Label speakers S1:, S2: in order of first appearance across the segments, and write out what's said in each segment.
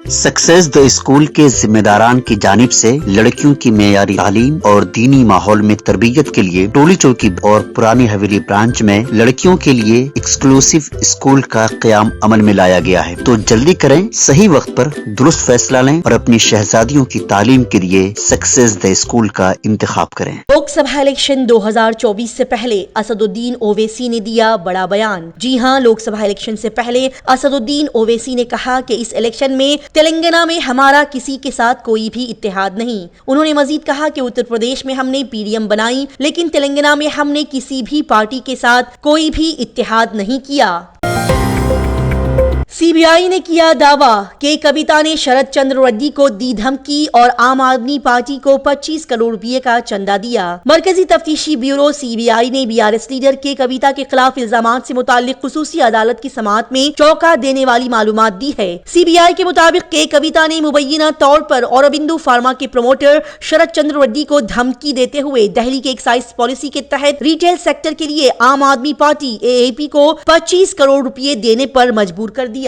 S1: Success the school के जिम्मेदारान की जानिब से लड़कियों की मेयारी तालीम और दीनी माहौल में तरबियत के लिए टोली चौकी और पुरानी हवेली ब्रांच में लड़कियों के लिए एक्सक्लूसिव स्कूल का क़याम अमल में लाया गया है। तो जल्दी करें, सही वक्त पर दुरुस्त फैसला लें और अपनी शहजादियों की तालीम के लिए सक्सेस द स्कूल का इंतखाब करें।
S2: लोकसभा इलेक्शन 2024 से पहले असदुद्दीन ओवैसी ने दिया बड़ा बयान। जी हां, लोकसभा इलेक्शन से पहले असदुद्दीन ओवैसी ने कहा कि इस इलेक्शन में तेलंगाना में हमारा किसी के साथ कोई भी इत्तेहाद नहीं। उन्होंने मजीद कहा कि उत्तर प्रदेश में हमने पीडीएम बनाई, लेकिन तेलंगाना में हमने किसी भी पार्टी के साथ कोई भी इत्तेहाद नहीं किया। सीबीआई ने किया दावा कि कविता ने शरद चंद्र रेड्डी को दी धमकी और आम आदमी पार्टी को 25 करोड़ रुपए का चंदा दिया। मरकजी तफ्तीशी ब्यूरो सीबीआई ने बीआरएस लीडर के कविता के खिलाफ इल्जामात से मुताल्लिक खुसूसी अदालत की समाअत में चौंका देने वाली मालूमात दी है। सीबीआई के मुताबिक के कविता ने मुबैना तौर पर औरबिंदु फार्मा के प्रमोटर शरद चंद्र रेड्डी को धमकी देते हुए दिल्ली के एक्साइज पॉलिसी के तहत रिटेल सेक्टर के लिए आम आदमी पार्टी एएपी को 25 करोड़ रुपए देने पर मजबूर कर दिया।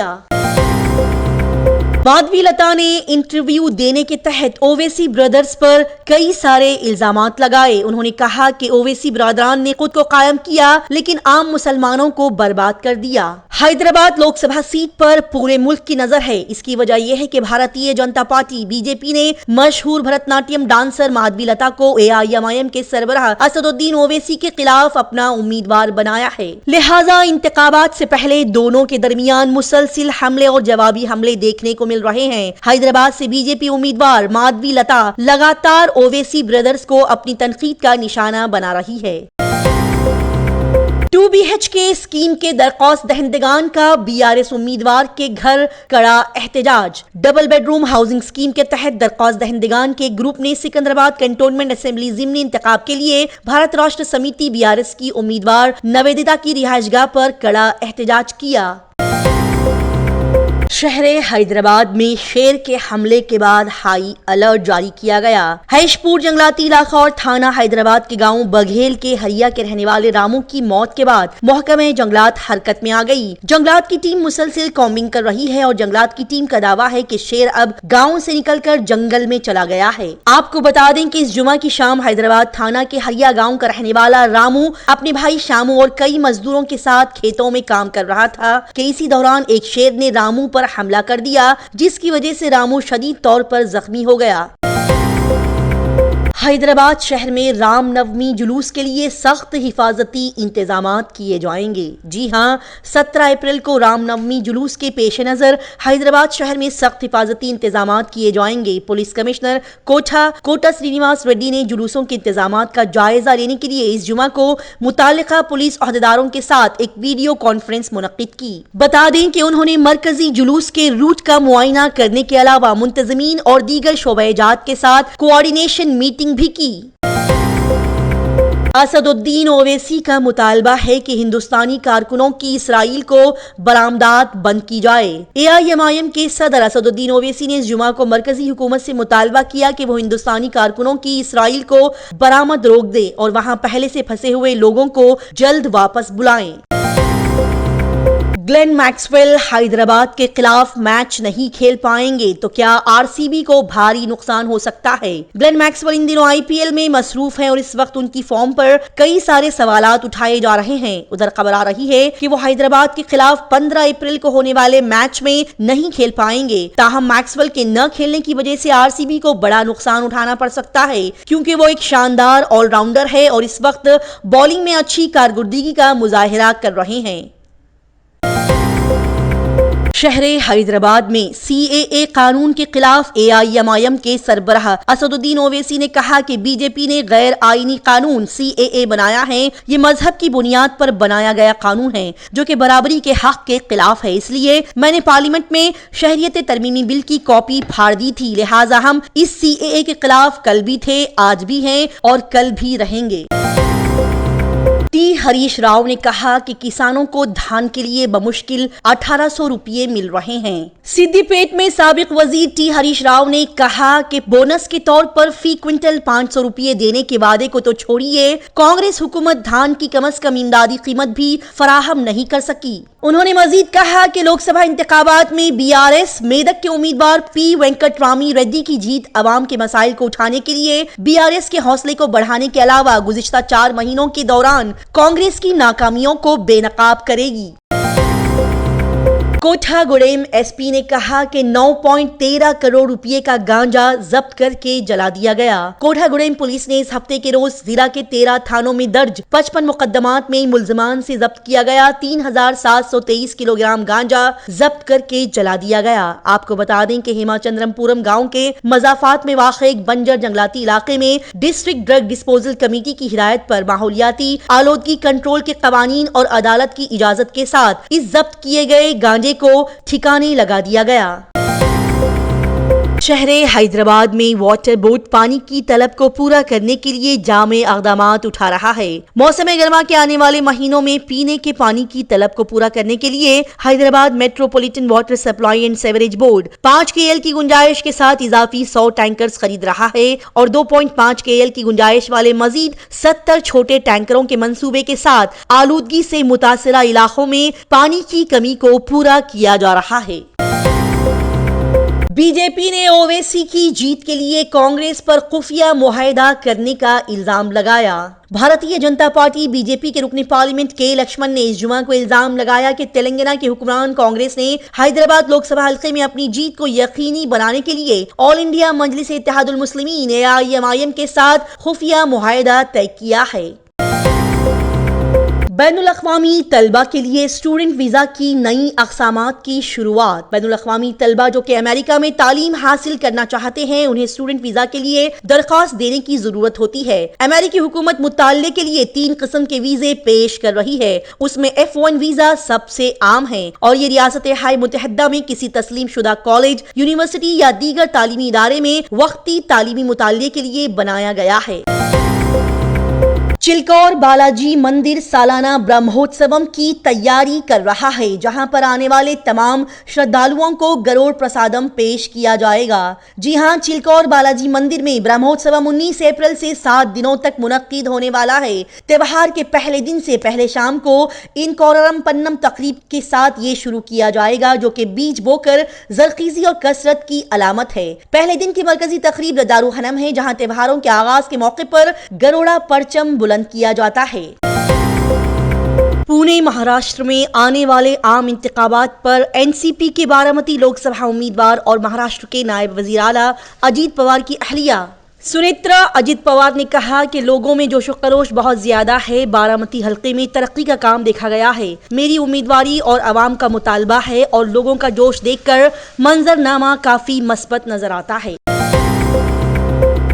S2: माधवी लता ने इंटरव्यू देने के तहत ओवैसी ब्रदर्स पर कई सारे इल्जामात लगाए। उन्होंने कहा कि ओवैसी ब्रादरान ने खुद को कायम किया, लेकिन आम मुसलमानों को बर्बाद कर दिया। हैदराबाद लोकसभा सीट पर पूरे मुल्क की नजर है। इसकी वजह यह है कि भारतीय जनता पार्टी बीजेपी ने मशहूर भरतनाट्यम डांसर माधवी लता को एआईएमआईएम के सरबराह असदुद्दीन ओवैसी के खिलाफ अपना उम्मीदवार बनाया है। लिहाजा इंतखाबात से पहले दोनों के दरमियान मुसलसिल हमले और जवाबी हमले देखने को मिल रहे हैं। हैदराबाद से बीजेपी उम्मीदवार माधवी लता लगातार ओवैसी ब्रदर्स को अपनी तनकीद का निशाना बना रही है। 2BHK स्कीम के दरख्वास्त दहंदगान का बीआरएस उम्मीदवार के घर कड़ा एहतजाज। डबल बेडरूम हाउसिंग स्कीम के तहत दरख्वास्त दहंदगान के ग्रुप ने सिकंदराबाद कंटोनमेंट असेंबली ज़िमनी इंतखाब के लिए भारत राष्ट्र समिति बीआरएस की उम्मीदवार नवेदिता की रिहाइशगाह पर कड़ा एहतजाज किया। शहरे हैदराबाद में शेर के हमले के बाद हाई अलर्ट जारी किया गया। हैशपुर जंगलाती इलाका और थाना हैदराबाद के गांव बघेल के हरिया के रहने वाले रामू की मौत के बाद महकमे जंगलात हरकत में आ गई। जंगलात की टीम मुसलसिल कॉम्बिंग कर रही है और जंगलात की टीम का दावा है कि शेर अब गाँव से निकलकर जंगल में चला गया है। आपको बता दें कि इस जुमा की शाम हैदराबाद थाना के हरिया गाँव का रहने वाला रामू अपने भाई शामू और कई मजदूरों के साथ खेतों में काम कर रहा था कि इसी दौरान एक शेर ने रामू पर हमला कर दिया, जिसकी वजह से रामू शदीद तौर पर जख्मी हो गया। हैदराबाद शहर में रामनवमी जुलूस के लिए सख्त हिफाजती इंतजामात किए जाएंगे। जी हां, 17 अप्रैल को रामनवमी जुलूस के पेश नजर हैदराबाद शहर में सख्त हिफाजती इंतजामात किए जाएंगे। पुलिस कमिश्नर कोटा श्रीनिवास रेड्डी ने जुलूसों के इंतजामात का जायजा लेने के लिए इस जुमा को मुतालिका पुलिस अहदेदारों के साथ एक वीडियो कॉन्फ्रेंस मुनक्किद की। बता दें कि उन्होंने मरकजी जुलूस के रूट का मुआयना करने के अलावा मुंतजमीन और दीगर शोबेजात के साथ कोऑर्डिनेशन मीटिंग भी की। असदुद्दीन ओवैसी का मुतालबा है कि हिंदुस्तानी कारकुनों की इसराइल को बरामदात बंद की जाए। एआईएमआईएम के सदर असदुद्दीन ओवैसी ने इस जुमा को मरकजी हुकूमत से मुतालबा किया कि वो हिंदुस्तानी कारकुनों की इसराइल को बरामद रोक दे और वहां पहले से फंसे हुए लोगों को जल्द वापस बुलाएं। ग्लेन मैक्सवेल हैदराबाद के खिलाफ मैच नहीं खेल पाएंगे तो क्या आरसीबी को भारी नुकसान हो सकता है। ग्लेन मैक्सवेल इन दिनों आईपीएल में मसरूफ हैं और इस वक्त उनकी फॉर्म पर कई सारे सवालात उठाए जा रहे हैं। उधर खबर आ रही है कि वो हैदराबाद के खिलाफ 15 अप्रैल को होने वाले मैच में नहीं खेल पाएंगे। ताहम मैक्सवेल के न खेलने की वजह से आरसीबी को बड़ा नुकसान उठाना पड़ सकता है, क्योंकि वो एक शानदार ऑलराउंडर है और इस वक्त बॉलिंग में अच्छी कारकर्दगी का मुजाहिरा कर रहे हैं। शहरे हैदराबाद में सीएए कानून के खिलाफ एआईएमआईएम के सरबराह असदुद्दीन ओवैसी ने कहा कि बीजेपी ने गैर आईनी कानून सीएए बनाया है। ये मजहब की बुनियाद पर बनाया गया कानून है जो कि बराबरी के हक के खिलाफ है। इसलिए मैंने पार्लियामेंट में शहरियत तरमीमी बिल की कॉपी फाड़ दी थी। लिहाजा हम इस सीएए के खिलाफ कल भी थे, आज भी हैं और कल भी रहेंगे। टी हरीश राव ने कहा कि किसानों को धान के लिए बमुश्किल 1800 रुपये मिल रहे हैं। सिद्दीपेट में साबिक वजीर टी हरीश राव ने कहा कि बोनस के तौर पर फी क्विंटल 500 रुपये देने के वादे को तो छोड़िए, कांग्रेस हुकूमत धान की कम से कम इमदादी कीमत भी फराहम नहीं कर सकी। उन्होंने मजीद कहा कि लोकसभा इंतखाबात में बीआरएस मेदक के उम्मीदवार पी वेंकटरामी रेड्डी की जीत अवाम के मसाइल को उठाने के लिए बीआरएस के हौसले को बढ़ाने के अलावा गुज़िश्ता 4 महीनों के दौरान कांग्रेस की नाकामियों को बेनकाब करेगी। कोठागुड़ेम एसपी ने कहा कि 9.13 करोड़ रुपए का गांजा जब्त करके जला दिया गया। कोठागुड़ेम पुलिस ने इस हफ्ते के रोज जिला के 13 थानों में दर्ज 55 मुकदमात में मुलजमान से जब्त किया गया 3723 किलोग्राम गांजा जब्त करके जला दिया गया। आपको बता दें कि हेमाचंद्रमपुरम गांव के मजाफात में वाक़ एक बंजर जंगलाती इलाके में डिस्ट्रिक्ट ड्रग डिस्पोजल कमेटी की हिदायत पर माहौलियाती आलूदगी कंट्रोल के कवानीन और अदालत की इजाजत के साथ इस जब्त किए गए गांजे को ठिकाने लगा दिया गया। शहर हैदराबाद में वाटर बोर्ड पानी की तलब को पूरा करने के लिए जामे इक़दामात उठा रहा है। मौसम गर्मा के आने वाले महीनों में पीने के पानी की तलब को पूरा करने के लिए Hyderabad metropolitan water supply and sewerage board 5 KL की गुंजाइश के साथ इजाफी 100 टैंकर्स खरीद रहा है और 2.5 KL की गुंजाइश वाले मजीद 70 छोटे टैंकरों के मंसूबे के साथ आलूदगी से मुतासिरा इलाकों में पानी की कमी को पूरा किया जा रहा है। बीजेपी ने ओवैसी की जीत के लिए कांग्रेस पर खुफिया मुआहदा करने का इल्जाम लगाया। भारतीय जनता पार्टी बीजेपी के रुकन पार्लियामेंट के लक्ष्मण ने इस जुमा को इल्जाम लगाया कि तेलंगाना के हुक्मरान कांग्रेस ने हैदराबाद लोकसभा हल्के में अपनी जीत को यकीनी बनाने के लिए ऑल इंडिया मजलिस इत्तेहादुल मुस्लिमीन AIMIM के साथ खुफिया मुआहदा तय किया है। बैनुल अक़वामी तलबा के लिए स्टूडेंट वीजा की नई अक़सामात की शुरुआत। बैनुल अक़वामी तलबा जो कि अमेरिका में तालीम हासिल करना चाहते हैं, उन्हें स्टूडेंट वीजा के लिए दरख्वास्त देने की जरूरत होती है। अमेरिकी हुकूमत मुताल्ले के लिए 3 किस्म के वीजे पेश कर रही है। उसमें F1 वीजा सबसे आम है और ये रियासत हाय मुत्तहिदा में किसी तस्लीम शुदा कॉलेज, यूनिवर्सिटी या दीगर तालीमी इदारे में वक्ती तालीमी मुताल्ले के लिए बनाया गया है। चिलकौर बालाजी मंदिर सालाना ब्रह्मोत्सवम की तैयारी कर रहा है, जहां पर आने वाले तमाम श्रद्धालुओं को गरोड़ प्रसादम पेश किया जाएगा। जी हां, चिलकौर बालाजी मंदिर में ब्रह्मोत्सवम 19 अप्रैल से 7 दिनों तक मुनक्किद होने वाला है। त्योहार के पहले दिन से पहले शाम को इन कौरम पन्नम तकरीब के साथ ये शुरू किया जाएगा, जो कि बीज बोकर जरखीजी और कसरत की अलामत है। पहले दिन की मरकजी तकरीब दारुल हनम है, जहां त्योहारों के आगाज के मौके पर गरोड़ा परचम बुलंद किया जाता है। पुणे महाराष्ट्र में आने वाले आम इंतखाबात पर एनसीपी के बारामती लोकसभा उम्मीदवार और महाराष्ट्र के नायब वजीर आला अजीत पवार की अहलिया सुनेत्रा अजित पवार ने कहा कि लोगों में जोशो खरोश बहुत ज्यादा है। बारामती हल्के में तरक्की का काम देखा गया है। मेरी उम्मीदवारी और अवाम का मुतालबा है और लोगों का जोश देखकर मंजरनामा काफी मस्बत नजर आता है।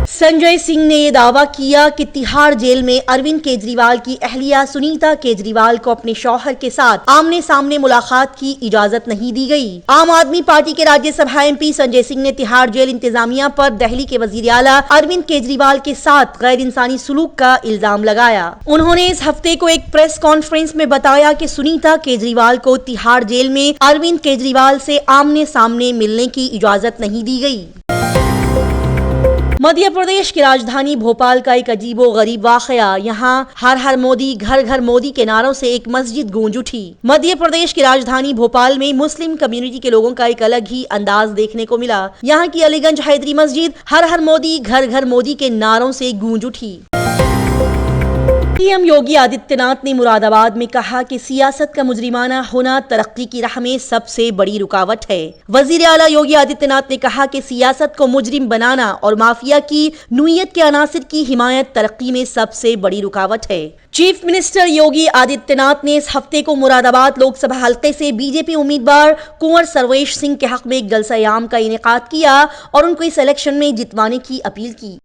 S2: संजय सिंह ने यह दावा किया कि तिहाड़ जेल में अरविंद केजरीवाल की अहलिया सुनीता केजरीवाल को अपने शौहर के साथ आमने सामने मुलाकात की इजाजत नहीं दी गई। आम आदमी पार्टी के राज्यसभा MP संजय सिंह ने तिहाड़ जेल इंतजामिया पर दिल्ली के वजीर आला अरविंद केजरीवाल के साथ गैर इंसानी सलूक का इल्जाम लगाया। उन्होंने इस हफ्ते को एक प्रेस कॉन्फ्रेंस में बताया कि सुनीता केजरीवाल को तिहाड़ जेल में अरविंद केजरीवाल से आमने सामने मिलने की इजाजत नहीं दी गई। मध्य प्रदेश की राजधानी भोपाल का एक अजीबो गरीब वाकया। यहाँ हर हर मोदी घर घर मोदी के नारों से एक मस्जिद गूंज उठी। मध्य प्रदेश की राजधानी भोपाल में मुस्लिम कम्युनिटी के लोगों का एक अलग ही अंदाज देखने को मिला। यहाँ की अलीगंज हैदरी मस्जिद हर हर मोदी घर घर मोदी के नारों से गूंज उठी। सीएम योगी आदित्यनाथ ने मुरादाबाद में कहा कि सियासत का मुजरिमाना होना तरक्की की राह में सबसे बड़ी रुकावट है। वजीर आला योगी आदित्यनाथ ने कहा कि सियासत को मुजरिम बनाना और माफिया की नुयत के अनासिर की हिमायत तरक्की में सबसे बड़ी रुकावट है। चीफ मिनिस्टर योगी आदित्यनाथ ने इस हफ्ते को मुरादाबाद लोकसभा हल्के से बीजेपी उम्मीदवार कुंवर सर्वेश सिंह के हक में एक जलसा-ए-आम का इनेकाद किया और उनको इस इलेक्शन में जितवाने की अपील की।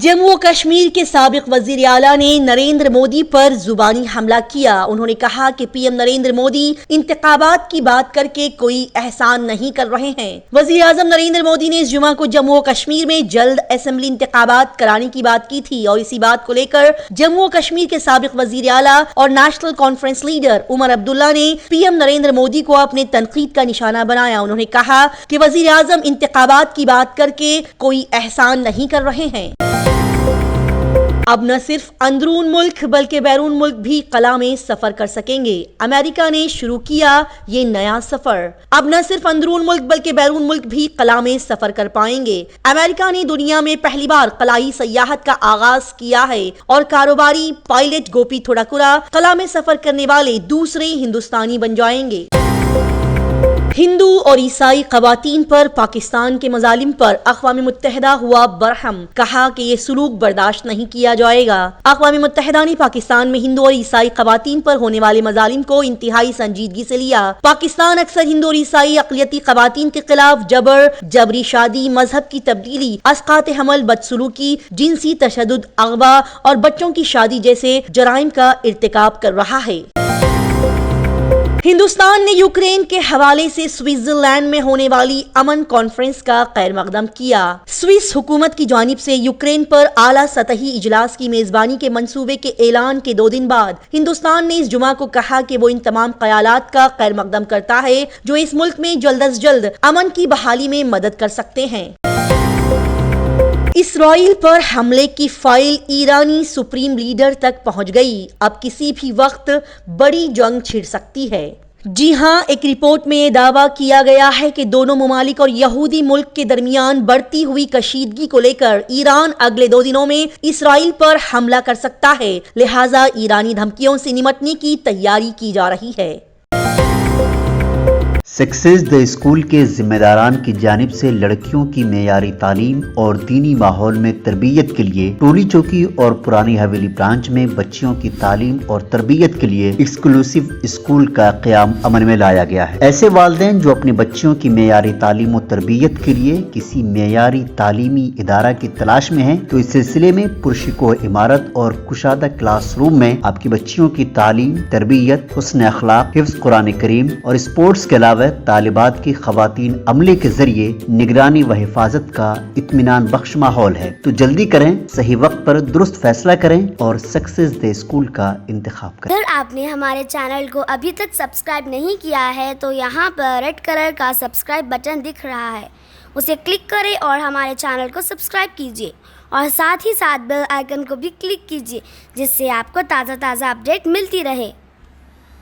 S2: जम्मू और कश्मीर के साबिक वजीर आला ने नरेंद्र मोदी पर जुबानी हमला किया। उन्होंने कहा कि पीएम नरेंद्र मोदी इंतखाबात की बात करके कोई एहसान नहीं कर रहे हैं। वजीर आजम नरेंद्र मोदी ने इस जुमा को जम्मू और कश्मीर में जल्द असेंबली इंतखाबात कराने की बात की थी और इसी बात को लेकर जम्मू और कश्मीर के साबिक वजीर आला और नेशनल कॉन्फ्रेंस लीडर उमर अब्दुल्ला ने पीएम नरेंद्र मोदी को अपने तनकीद का निशाना बनाया। उन्होंने कहा कि वजीर आजम इंतखाबात की बात करके कोई एहसान नहीं कर रहे हैं। अब न सिर्फ अंदरून मुल्क बल्कि बैरून मुल्क भी कला में सफर कर सकेंगे। अमेरिका ने शुरू किया ये नया सफर। अब न सिर्फ अंदरून मुल्क बल्कि बैरून मुल्क भी कला में सफर कर पाएंगे। अमेरिका ने दुनिया में पहली बार कलाई सयाहत का आगाज किया है और कारोबारी पायलट गोपी थोडाकुरा कला में सफर करने वाले दूसरे हिंदुस्तानी बन जाएंगे। हिंदू और ईसाई खवातीन पर पाकिस्तान के मजालिम पर अक़वाम मुत्तहिदा हुआ बरहम। कहा कि ये सलूक बर्दाश्त नहीं किया जाएगा। अक़वाम मुत्तहिदा ने पाकिस्तान में हिंदू और ईसाई खवातीन पर होने वाले मजालिम को इंतहाई संजीदगी से लिया। पाकिस्तान अक्सर हिंदू और ईसाई अक़लियती खवातीन के खिलाफ जबर, जबरी शादी, मजहब की तब्दीली, अस्कात हमल, बदसलूकी, जिनसी तशद्दुद, अगवा और बच्चों की शादी जैसे जराइम का इर्तिकाब कर रहा है। हिंदुस्तान ने यूक्रेन के हवाले से स्विट्जरलैंड में होने वाली अमन कॉन्फ्रेंस का खैर मकदम किया। स्विस हुकूमत की जानिब से यूक्रेन पर आला सतही इजलास की मेजबानी के मंसूबे के ऐलान के 2 दिन बाद हिंदुस्तान ने इस जुमा को कहा कि वो इन तमाम ख्यालात का खैर मकदम करता है जो इस मुल्क में जल्द अज जल्द अमन की बहाली में मदद कर सकते हैं। इसराइल पर हमले की फाइल ईरानी सुप्रीम लीडर तक पहुंच गई। अब किसी भी वक्त बड़ी जंग छिड़ सकती है। जी हां, एक रिपोर्ट में यह दावा किया गया है कि दोनों ममालिक और यहूदी मुल्क के दरमियान बढ़ती हुई कशीदगी को लेकर ईरान अगले 2 दिनों में इसराइल पर हमला कर सकता है। लिहाजा ईरानी धमकियों से निपटने की तैयारी की जा रही है।
S1: सक्सेस द स्कूल के जिम्मेदारान की जानिब से लड़कियों की मेयारी तालीम और दीनी माहौल में तरबियत के लिए टोली चौकी और पुरानी हवेली ब्रांच में बच्चियों की तालीम और तरबियत के लिए एक्सक्लूसिव स्कूल का क़याम अमल में लाया गया है। ऐसे वालिदैन जो अपनी बच्चियों की मेयारी तालीम और तरबियत के लिए किसी मेयारी तालीमी इदारा की तलाश में है तो इस सिलसिले में पुरशिको इमारत और कुशादा क्लासरूम में आपकी बच्चियों की तालीम, तरबियत, हुस्न अखलाक, हिफ्ज़ कुरान करीम और स्पोर्ट्स के अलावा तालिबात की खवातीन अमले के जरिए निगरानी व हिफाजत का इत्मीनान बख्श माहौल है। तो जल्दी करें, सही वक्त पर दुरुस्त फैसला करें और सक्सेस द स्कूल का इंतखाब करें।
S3: अगर आपने हमारे चैनल को अभी तक सब्सक्राइब नहीं किया है तो यहाँ पर रेड कलर का सब्सक्राइब बटन दिख रहा है, उसे क्लिक करें और हमारे चैनल को सब्सक्राइब कीजिए और साथ ही साथ बेल आइकन को भी क्लिक कीजिए जिससे आपको ताज़ा अपडेट मिलती रहे।